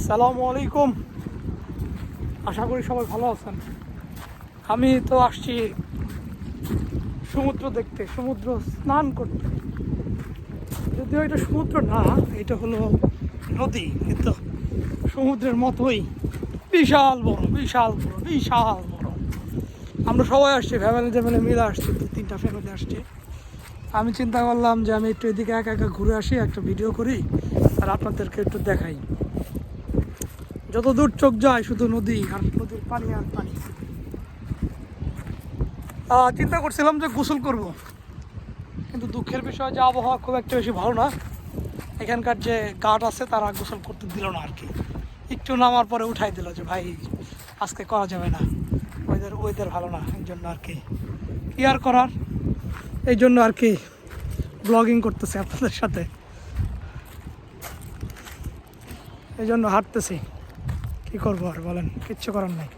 আসসালামু আলাইকুম। আশা করি সবাই ভালো আছেন। আমি তো আসছি সমুদ্র দেখতে, সমুদ্র স্নান করতে। যদিও এটা সমুদ্র না, এটা হলো নদী, কিন্তু সমুদ্রের মতোই বিশাল বড় বিশাল বড় বিশাল বড়। আমরা সবাই আসছি, ফ্যামিলি মিলে আসছি, 2-3টা ফ্যামিলি আসছে। আমি চিন্তা করলাম যে আমি একটু এদিকে একা একা ঘুরে আসি, একটা ভিডিও করি আর আপনাদেরকে একটু দেখাই। যত দূর চোখ যায় শুধু নদী আর নদীর পানি আর পানি। চিন্তা করছিলাম যে গোসল করব, কিন্তু দুঃখের বিষয় যে আবহাওয়া খুব একটা বেশি ভালো না। এখানকার যে গার্ড আছে তারা গোসল করতে দিল না আর কি। একটু নামার পরে উঠাই দিল যে ভাই আজকে করা যাবে না, ওয়েদার ভালো না, এই জন্য আর কি আর করার, এই জন্য আর কি ব্লগিং করতেছে আপনাদের সাথে, এই জন্য হাঁটতেছি। কী করবো আর বলেন, কিচ্ছু করার নাই।